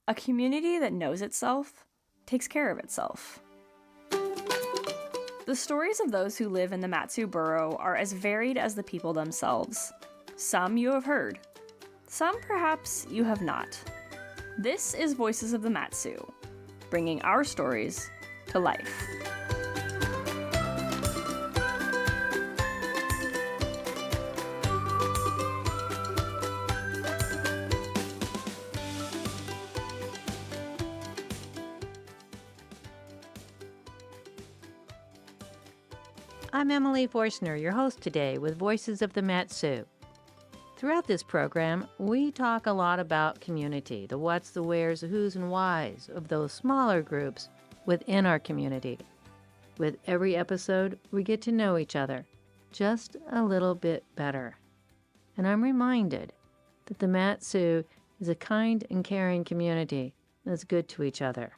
A community that knows itself takes care of itself. The stories of those who live in the Mat-Su borough are as varied as the people themselves. Some you have heard. Some perhaps you have not. This is Voices of the Mat-Su, bringing our stories to life. I'm Emily Forstner, your host today with Voices of the Mat-Su. Throughout this program, we talk a lot about community, the what's, the where's, the who's, and why's of those smaller groups within our community. With every episode, we get to know each other just a little bit better. And I'm reminded that the Mat-Su is a kind and caring community that's good to each other.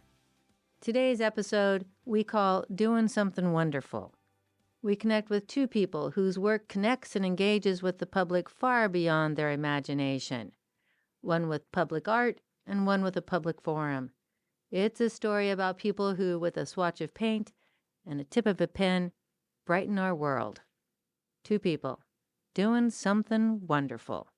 Today's episode we call Doing Something Wonderful. We connect with two people whose work connects and engages with the public far beyond their imagination. One with public art and one with a public forum. It's a story about people who, with a swatch of paint and a tip of a pen, brighten our world. Two people doing something wonderful.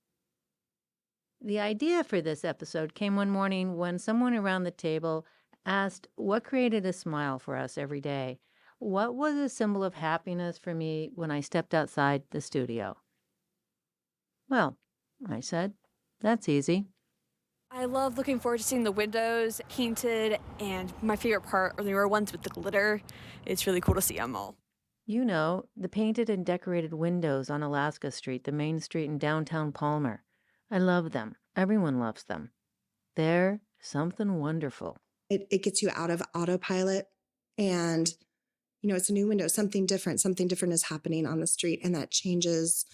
The idea for this episode came one morning when someone around the table asked what created a smile for us every day. What was a symbol of happiness for me when I stepped outside the studio? Well, I said, that's easy. I love looking forward to seeing the windows painted, and my favorite part are the newer ones with the glitter. It's really cool to see them all. You know, the painted and decorated windows on Alaska Street, the main street in downtown Palmer. I love them. Everyone loves them. They're something wonderful. It gets you out of autopilot, and it's a new window, something different is happening on the street, and that changes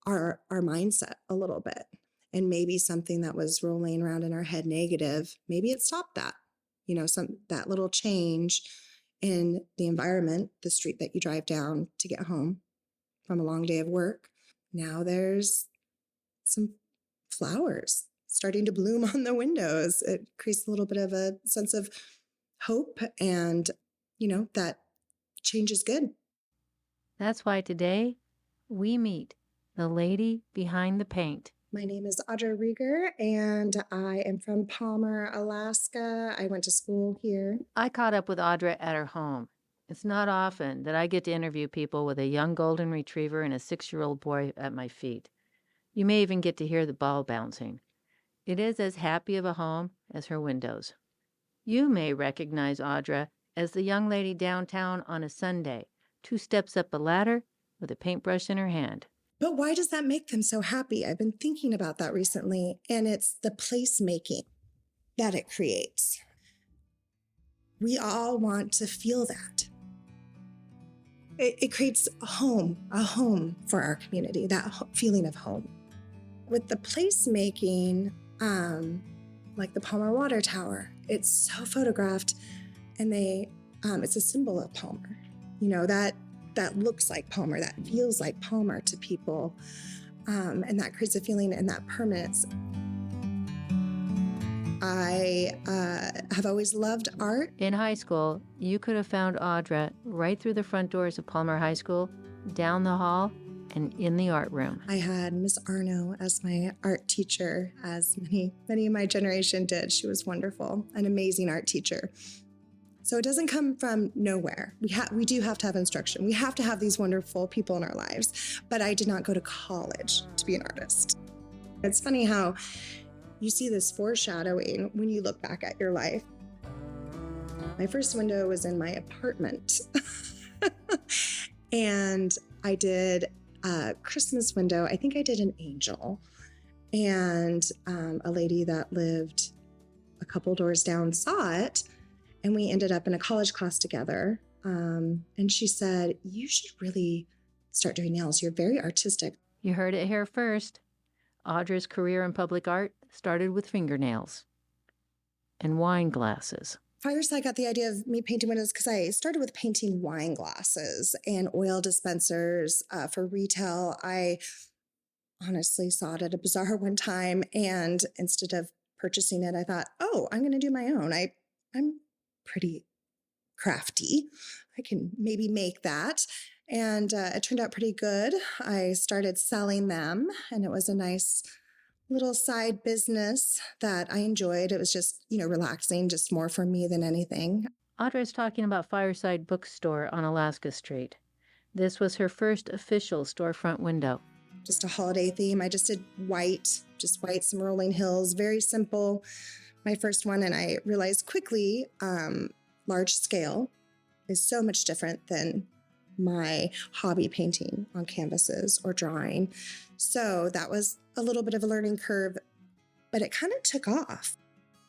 our mindset a little bit. And maybe something that was rolling around in our head negative, maybe it stopped that, that little change in the environment, the street that you drive down to get home from a long day of work. Now there's some flowers starting to bloom on the windows. It creates a little bit of a sense of hope, and that change is good. That's why today we meet the lady behind the paint. My name is Audra Rieger, and I am from Palmer, Alaska. I went to school here. I caught up with Audra at her home. It's not often that I get to interview people with a young golden retriever and a 6-year-old boy at my feet. You may even get to hear the ball bouncing. It is as happy of a home as her windows. You may recognize Audra as the young lady downtown on a Sunday, 2 steps up a ladder with a paintbrush in her hand. But why does that make them so happy? I've been thinking about that recently, and it's the placemaking that it creates. We all want to feel that. It creates a home for our community, that feeling of home. With the placemaking, like the Palmer Water Tower, it's so photographed, and it's a symbol of Palmer. That looks like Palmer, that feels like Palmer to people, and that creates a feeling and that permanence. I have always loved art. In high school, you could have found Audra right through the front doors of Palmer High School, down the hall, and in the art room. I had Miss Arno as my art teacher, as many of my generation did. She was wonderful, an amazing art teacher. So it doesn't come from nowhere. We do have to have instruction. We have to have these wonderful people in our lives. But I did not go to college to be an artist. It's funny how you see this foreshadowing when you look back at your life. My first window was in my apartment. And I did a Christmas window. I think I did an angel. And a lady that lived a couple doors down saw it. And we ended up in a college class together. And she said, you should really start doing nails. You're very artistic. You heard it here first. Audra's career in public art started with fingernails and wine glasses. First, I got the idea of me painting windows because I started with painting wine glasses and oil dispensers for retail. I honestly saw it at a bazaar one time, and instead of purchasing it, I thought, oh, I'm going to do my own. I'm pretty crafty. I can maybe make that. And it turned out pretty good. I started selling them, and it was a nice little side business that I enjoyed. It was just, relaxing, just more for me than anything. Audra is talking about Fireside Bookstore on Alaska Street. This was her first official storefront window. Just a holiday theme. I just did white, some rolling hills, very simple. My first one, and I realized quickly, large scale is so much different than my hobby painting on canvases or drawing. So that was a little bit of a learning curve, but it kind of took off.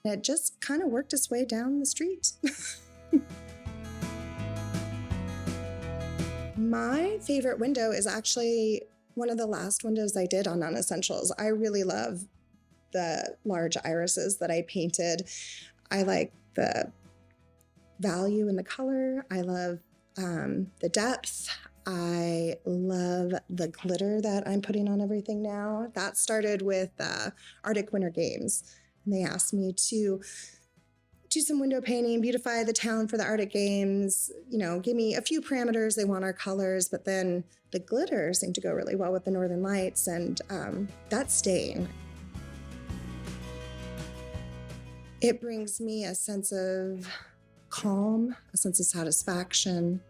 It just kind of worked its way down the street. My favorite window is actually one of the last windows I did on Non-Essentials. I really love the large irises that I painted. I like the value in the color. I love the depth. I love the glitter that I'm putting on everything now. That started with Arctic Winter Games. And they asked me to do some window painting, beautify the town for the Arctic Games, give me a few parameters. They want our colors, but then the glitter seemed to go really well with the Northern Lights, and that's staying. It brings me a sense of calm, a sense of satisfaction,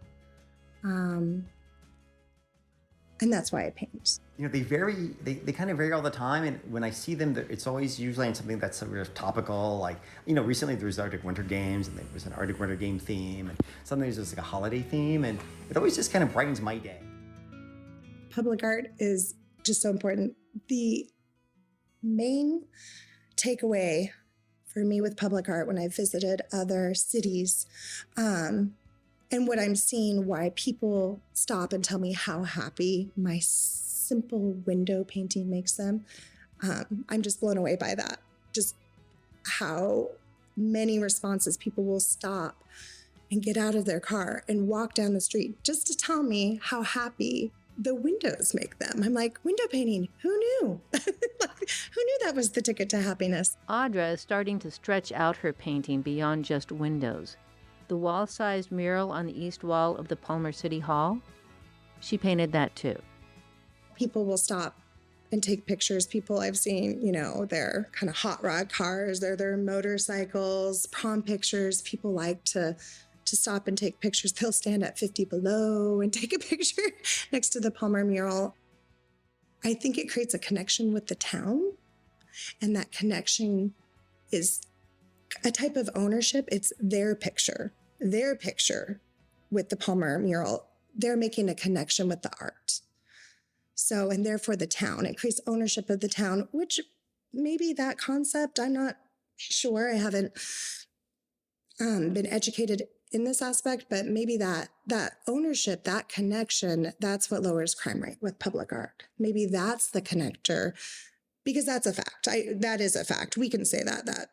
and that's why I paint. They vary, they kind of vary all the time. And when I see them, it's always usually on something that's sort of topical. Like, recently there was Arctic Winter Games, and there was an Arctic Winter Game theme, and sometimes there's like a holiday theme, and it always just kind of brightens my day. Public art is just so important. The main takeaway for me with public art when I visited other cities, and what I'm seeing, why people stop and tell me how happy my simple window painting makes them, I'm just blown away by that. Just how many responses people will stop and get out of their car and walk down the street just to tell me how happy the windows make them. I'm like, window painting, who knew? Who knew that was the ticket to happiness? Audra is starting to stretch out her painting beyond just windows. The wall-sized mural on the east wall of the Palmer City Hall, she painted that too. People will stop and take pictures. People I've seen, they're kind of hot rod cars, they're their motorcycles, prom pictures. People like to stop and take pictures. They'll stand at 50 below and take a picture next to the Palmer mural. I think it creates a connection with the town, and that connection is a type of ownership. It's their picture with the Palmer mural. They're making a connection with the art. So, and therefore the town, it creates ownership of the town, which maybe that concept, I'm not sure. I haven't been educated in this aspect, but maybe that ownership, that connection, that's what lowers crime rate with public art. Maybe that's the connector, because that's a fact. That is a fact. We can say that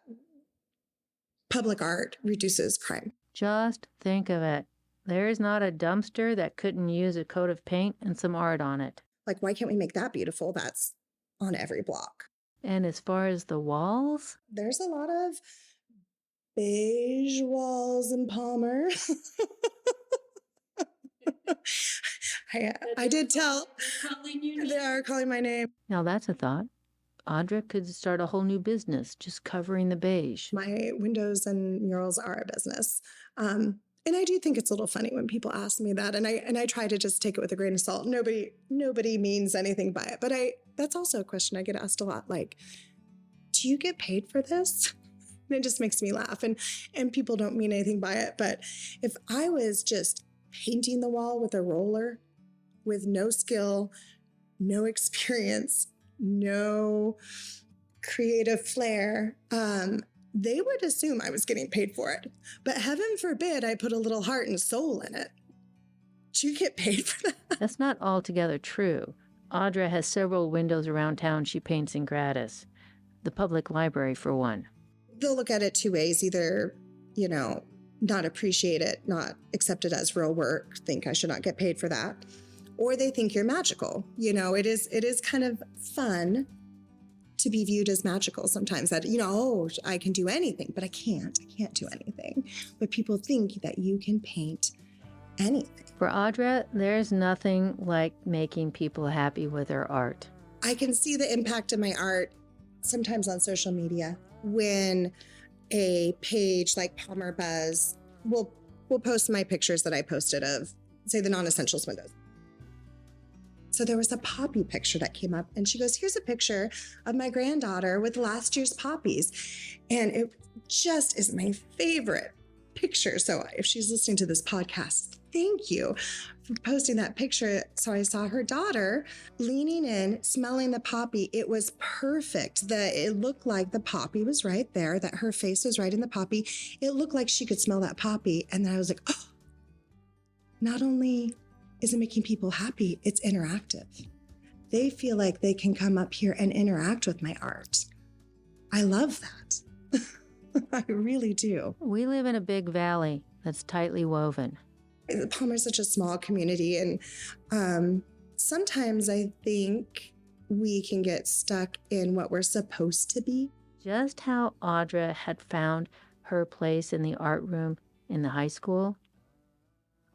public art reduces crime. Just think of it. There's not a dumpster that couldn't use a coat of paint and some art on it. Like, why can't we make that beautiful? That's on every block. And as far as the walls? There's a lot of beige walls in Palmer. I did tell. They are calling my name. Now that's a thought. Audra could start a whole new business just covering the beige. My windows and murals are a business. And I do think it's a little funny when people ask me that, and I try to just take it with a grain of salt. Nobody means anything by it. But that's also a question I get asked a lot, like, do you get paid for this? And it just makes me laugh. And people don't mean anything by it. But if I was just painting the wall with a roller, with no skill, no experience, no creative flair, they would assume I was getting paid for it. But heaven forbid I put a little heart and soul in it. Do you get paid for that? That's not altogether true. Audra has several windows around town she paints in gratis. The public library, for one. They'll look at it two ways. Either, not appreciate it, not accept it as real work, think I should not get paid for that. Or they think you're magical. It is kind of fun to be viewed as magical sometimes, that, oh, I can do anything, but I can't do anything. But people think that you can paint anything. For Audra, there's nothing like making people happy with her art. I can see the impact of my art sometimes on social media when a page like Palmer Buzz will post my pictures that I posted of, say, the non-essentials windows. So there was a poppy picture that came up, and she goes, here's a picture of my granddaughter with last year's poppies. And it just is my favorite picture. So if she's listening to this podcast, thank you for posting that picture. So I saw her daughter leaning in, smelling the poppy. It was perfect. It looked like the poppy was right there, that her face was right in the poppy. It looked like she could smell that poppy. And then I was like, oh, not only is it making people happy, it's interactive. They feel like they can come up here and interact with my art. I love that. I really do. We live in a big valley that's tightly woven. Palmer's such a small community, and sometimes I think we can get stuck in what we're supposed to be. Just how Audra had found her place in the art room in the high school,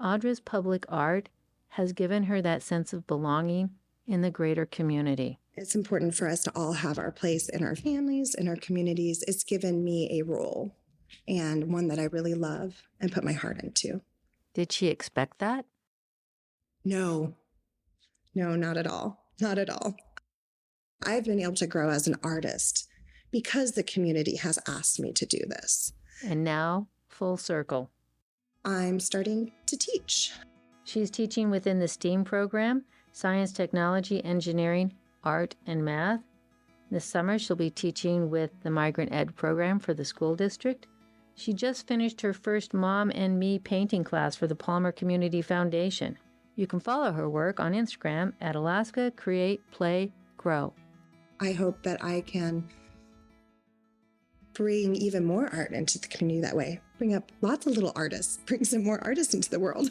Audra's public art has given her that sense of belonging in the greater community. It's important for us to all have our place in our families, in our communities. It's given me a role, and one that I really love and put my heart into. Did she expect that? No, not at all. Not at all. I've been able to grow as an artist because the community has asked me to do this. And now, full circle. I'm starting to teach. She's teaching within the STEAM program, science, technology, engineering, art, and math. This summer, she'll be teaching with the Migrant Ed program for the school district. She just finished her first Mom and Me painting class for the Palmer Community Foundation. You can follow her work on Instagram at Alaska Create Play Grow. I hope that I can bring even more art into the community that way. Bring up lots of little artists, bring some more artists into the world.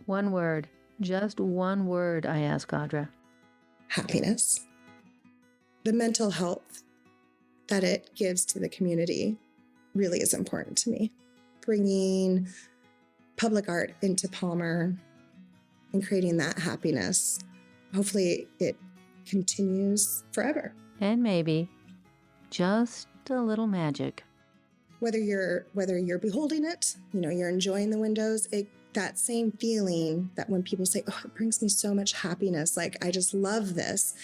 One word, just one word, I ask Audra. Happiness. The mental health that it gives to the community really is important to me. Bringing public art into Palmer and creating that happiness. Hopefully it continues forever. And maybe just a little magic. Whether you're beholding it, you're enjoying the windows, that same feeling that when people say, oh, it brings me so much happiness, like I just love this,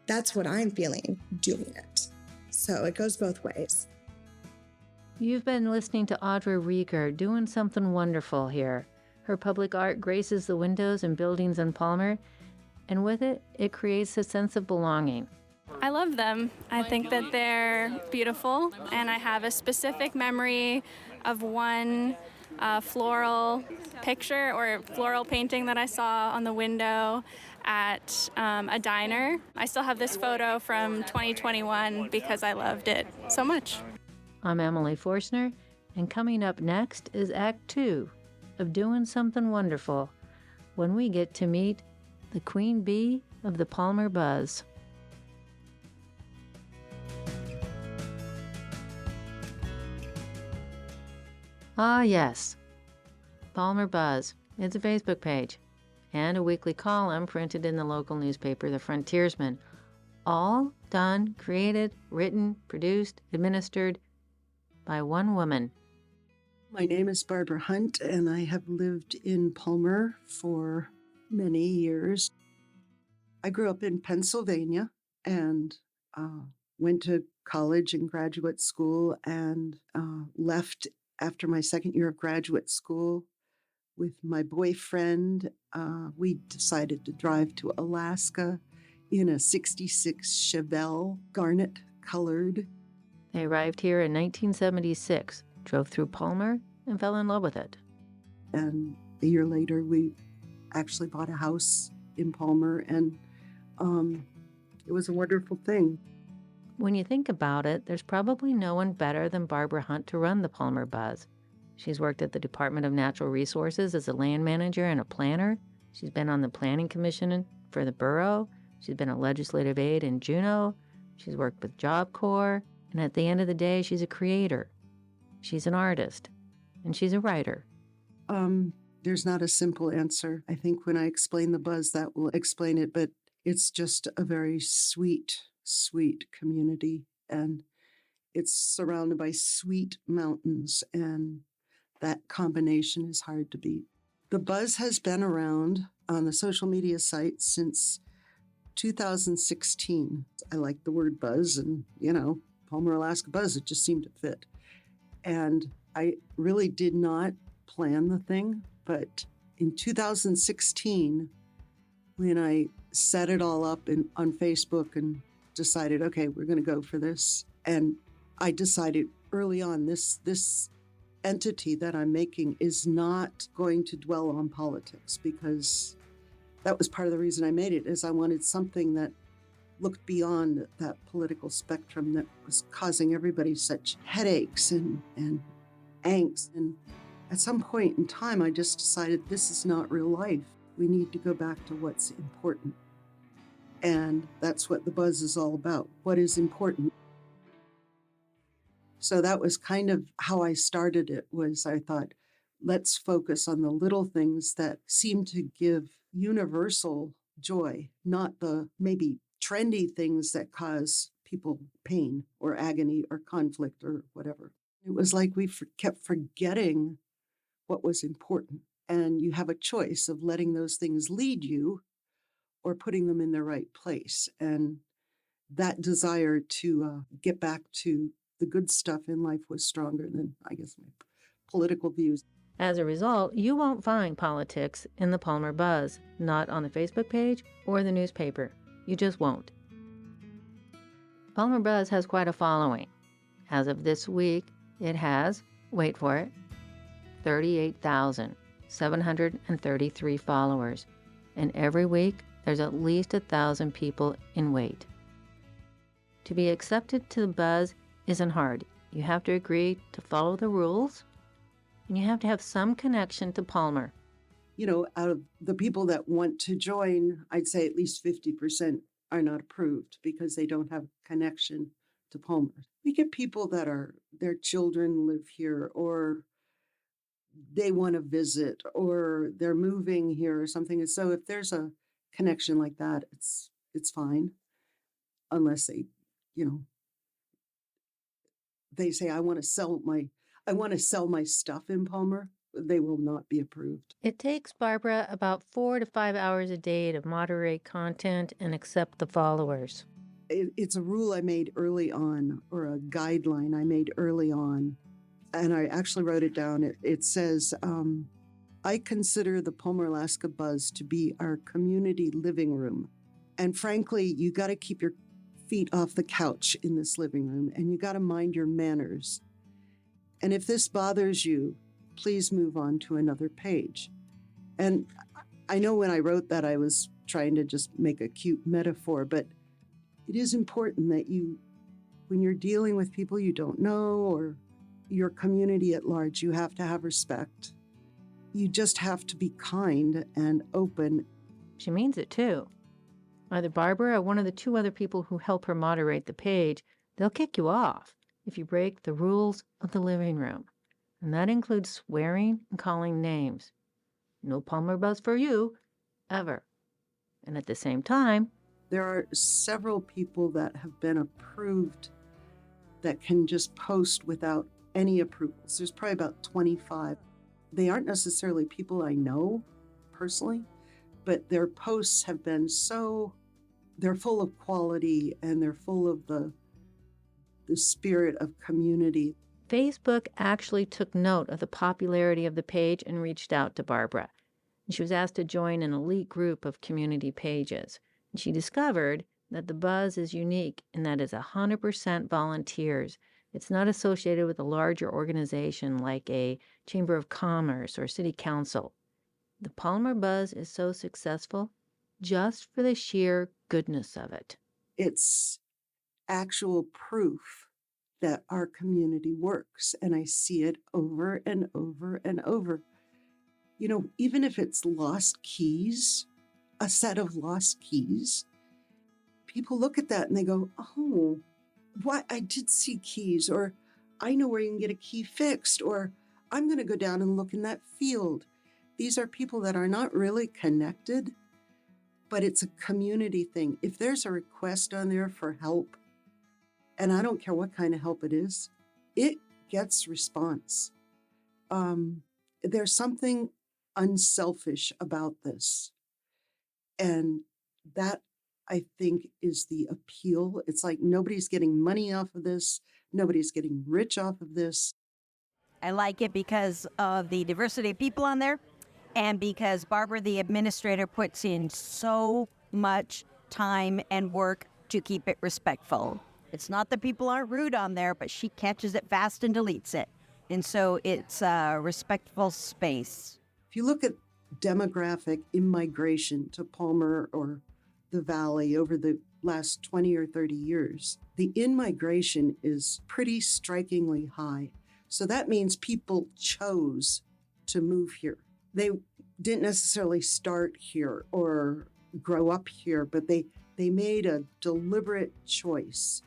that's what I'm feeling doing it. So it goes both ways. You've been listening to Audra Rieger doing something wonderful here. Her public art graces the windows and buildings in Palmer, and with it, it creates a sense of belonging. I love them. I think that they're beautiful, and I have a specific memory of one floral picture or floral painting that I saw on the window at a diner. I still have this photo from 2021 because I loved it so much. I'm Emily Forstner, and coming up next is Act 2 of Doing Something Wonderful, when we get to meet the Queen Bee of the Palmer Buzz. Ah, yes. Palmer Buzz. It's a Facebook page and a weekly column printed in the local newspaper, The Frontiersman. All done, created, written, produced, administered by one woman. My name is Barbara Hunt, and I have lived in Palmer for many years. I grew up in Pennsylvania and went to college and graduate school and left after my second year of graduate school with my boyfriend. We decided to drive to Alaska in a 66 Chevelle, garnet colored. They arrived here in 1976, drove through Palmer, and fell in love with it. And a year later, we actually bought a house in Palmer, and it was a wonderful thing. When you think about it, there's probably no one better than Barbara Hunt to run the Palmer Buzz. She's worked at the Department of Natural Resources as a land manager and a planner. She's been on the Planning Commission for the borough. She's been a legislative aide in Juneau. She's worked with Job Corps, and at the end of the day, she's a creator. She's an artist, and she's a writer. There's not a simple answer. I think when I explain the buzz, that will explain it, but it's just a very sweet, sweet community. And it's surrounded by sweet mountains, and that combination is hard to beat. The buzz has been around on the social media site since 2016. I like the word buzz, and, Palmer, Alaska buzz, it just seemed to fit. And I really did not plan the thing, but in 2016, when I set it all up on Facebook and decided, okay, we're going to go for this. And I decided early on, this entity that I'm making is not going to dwell on politics, because that was part of the reason I made it, is I wanted something that looked beyond that political spectrum that was causing everybody such headaches and angst. And at some point in time, I just decided this is not real life. We need to go back to what's important. And that's what the buzz is all about. What is important? So that was kind of how I started it, was I thought, let's focus on the little things that seem to give universal joy, not the maybe trendy things that cause people pain or agony or conflict or whatever. It was like we kept forgetting what was important. And you have a choice of letting those things lead you or putting them in their right place. And that desire to get back to the good stuff in life was stronger than, I guess, my political views. As a result, you won't find politics in the Palmer Buzz, not on the Facebook page or the newspaper. You just won't. Palmer Buzz has quite a following. As of this week, it has, wait for it, 38,733 followers. And every week, there's at least 1,000 people in wait. To be accepted to the Buzz isn't hard. You have to agree to follow the rules, and you have to have some connection to Palmer. Out of the people that want to join, I'd say at least 50% are not approved because they don't have connection to Palmer. We get people that their children live here, or they want to visit, or they're moving here or something. And so if there's a connection like that, it's fine, unless they say, I want to sell my stuff in Palmer. They will not be approved. It takes Barbara about 4 to 5 hours a day to moderate content and accept the followers. It's a rule I made early on, or a guideline I made early on, and I actually wrote it down. It says, I consider the Palmer, Alaska Buzz to be our community living room. And frankly, you got to keep your feet off the couch in this living room, and you got to mind your manners. And if this bothers you, please move on to another page. And I know when I wrote that, I was trying to just make a cute metaphor, but it is important that when you're dealing with people you don't know, or your community at large, you have to have respect. You just have to be kind and open. She means it too. Either Barbara or one of the 2 other people who help her moderate the page, they'll kick you off if you break the rules of the living room. And that includes swearing and calling names. No Palmer Buzz for you, ever. And at the same time, there are several people that have been approved that can just post without any approvals. There's probably about 25. They aren't necessarily people I know personally, but their posts have been they're full of quality, and they're full of the spirit of community. Facebook actually took note of the popularity of the page and reached out to Barbara. And she was asked to join an elite group of community pages. And she discovered that the Buzz is unique in that it's 100% volunteers. It's not associated with a larger organization like a Chamber of Commerce or City Council. The Palmer Buzz is so successful just for the sheer goodness of it. It's actual proof that our community works, and I see it over and over and over. Even if it's lost keys, a set of lost keys, people look at that and they go, oh, what? I did see keys, or I know where you can get a key fixed, or I'm going to go down and look in that field. These are people that are not really connected, but it's a community thing. If there's a request on there for help, and I don't care what kind of help it is, it gets response. There's something unselfish about this. And that, I think, is the appeal. It's like nobody's getting money off of this. Nobody's getting rich off of this. I like it because of the diversity of people on there and because Barbara, the administrator, puts in so much time and work to keep it respectful. It's not that people aren't rude on there, but she catches it fast and deletes it. And so it's a respectful space. If you look at demographic immigration to Palmer or the Valley over the last 20 or 30 years, the in-migration is pretty strikingly high. So that means people chose to move here. They didn't necessarily start here or grow up here, but they made a deliberate choice.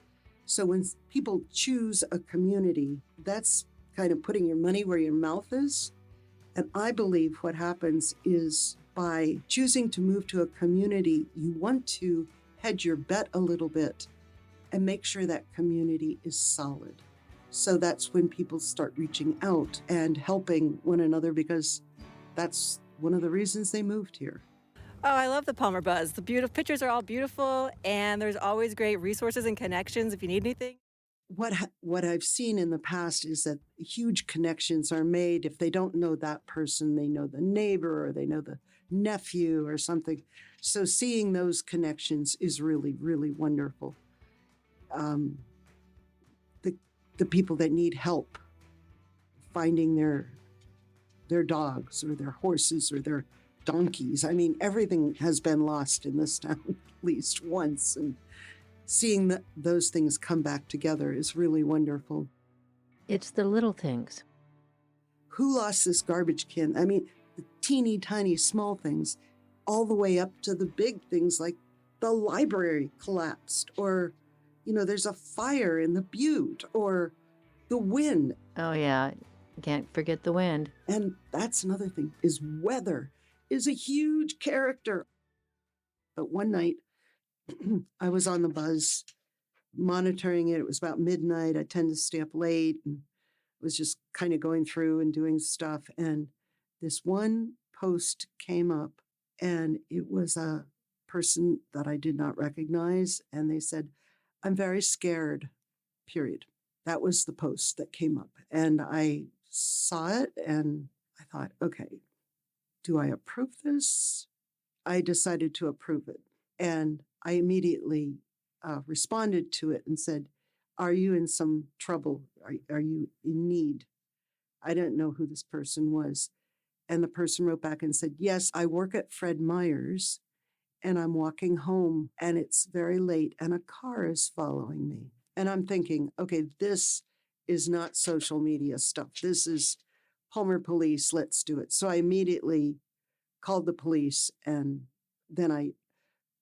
So when people choose a community, that's kind of putting your money where your mouth is. And I believe what happens is by choosing to move to a community, you want to hedge your bet a little bit and make sure that community is solid. So that's when people start reaching out and helping one another, because that's one of the reasons they moved here. Oh, I love the Palmer Buzz. The pictures are all beautiful, and there's always great resources and connections if you need anything. What I've seen in the past is that huge connections are made. If they don't know that person, they know the neighbor or they know the nephew or something. So seeing those connections is really, really wonderful. The people that need help finding their dogs or their horses or their donkeys. I mean, everything has been lost in this town at least once, and seeing those things come back together is really wonderful. It's the little things. Who lost this garbage can? I mean, the teeny tiny small things, all the way up to the big things like the library collapsed, or, there's a fire in the butte, or the wind. Oh, yeah. Can't forget the wind. And that's another thing, is weather is a huge character. But one night, I was on the buzz monitoring it. It was about midnight. I tend to stay up late and was just kind of going through and doing stuff. And this one post came up, and it was a person that I did not recognize. And they said, "I'm very scared," period. That was the post that came up. And I saw it and I thought, okay, do I approve this? I decided to approve it. And I immediately responded to it and said, "Are you in some trouble? Are you in need?" I didn't know who this person was. And the person wrote back and said, "Yes, I work at Fred Meyer's and I'm walking home and it's very late and a car is following me." And I'm thinking, okay, this is not social media stuff. This is Palmer Police. Let's do it. So I immediately called the police, and then I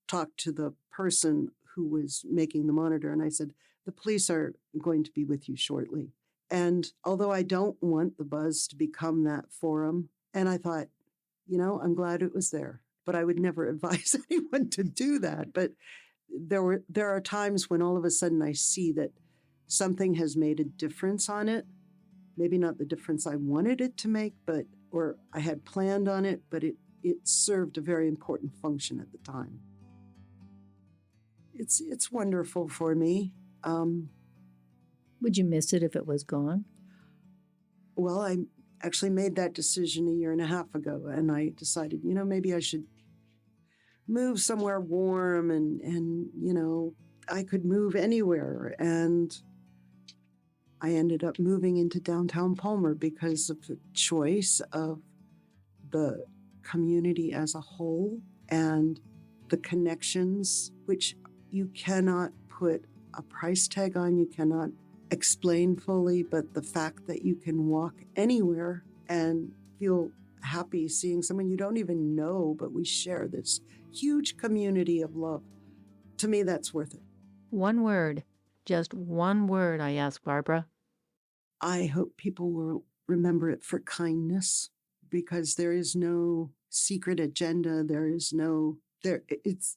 talked to the person who was making the monitor, and I said, "The police are going to be with you shortly." And although I don't want the buzz to become that forum, and I thought, I'm glad it was there, but I would never advise anyone to do that. But there are times when all of a sudden I see that something has made a difference on it. Maybe not the difference I wanted it to make, or I had planned on it, but it served a very important function at the time. It's wonderful for me. Would you miss it if it was gone? Well, I actually made that decision 1.5 years ago, and I decided, maybe I should move somewhere warm and I could move anywhere. And I ended up moving into downtown Palmer because of the choice of the community as a whole and the connections, which you cannot put a price tag on, you cannot explain fully, but the fact that you can walk anywhere and feel happy seeing someone you don't even know, but we share this huge community of love. To me, that's worth it. One word, just one word, I ask Barbara. I hope people will remember it for kindness, because there is no secret agenda. It's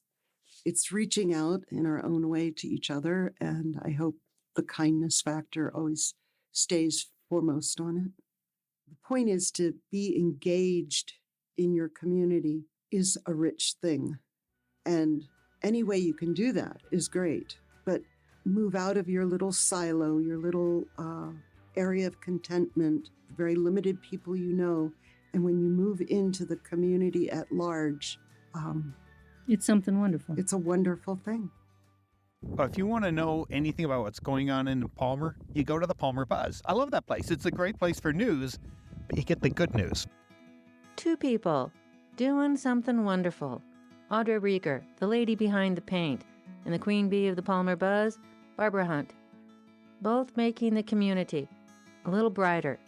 reaching out in our own way to each other. And I hope the kindness factor always stays foremost on it. The point is to be engaged in your community is a rich thing. And any way you can do that is great. But move out of your little silo, your little area of contentment, very limited people you know. And when you move into the community at large, It's something wonderful. it's a wonderful thing. But if you want to know anything about what's going on in Palmer, you go to the Palmer Buzz. I love that place. It's a great place for news, but you get the good news. Two people doing something wonderful. Audra Rieger, the lady behind the paint, and the queen bee of the Palmer Buzz, Barbara Hunt. Both making the community a little brighter,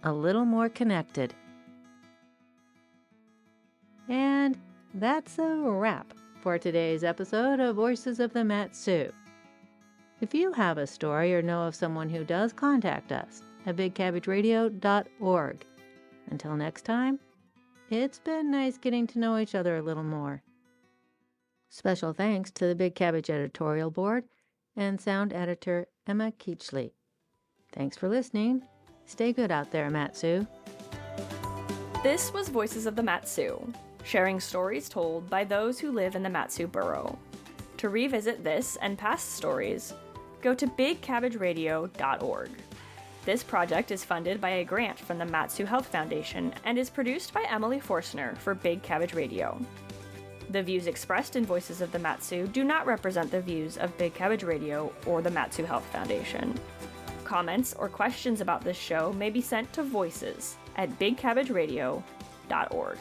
a little more connected. And that's a wrap for today's episode of Voices of the Mat-Su. If you have a story or know of someone who does, contact us at bigcabbageradio.org. Until next time, it's been nice getting to know each other a little more. Special thanks to the Big Cabbage editorial board and sound editor Emma Keachley. Thanks for listening. Stay good out there, Mat-Su. This was Voices of the Mat-Su, sharing stories told by those who live in the Mat-Su borough. To revisit this and past stories, go to bigcabbageradio.org. This project is funded by a grant from the Mat-Su Health Foundation and is produced by Emily Forstner for Big Cabbage Radio. The views expressed in Voices of the Mat-Su do not represent the views of Big Cabbage Radio or the Mat-Su Health Foundation. Comments or questions about this show may be sent to voices@bigcabbageradio.org.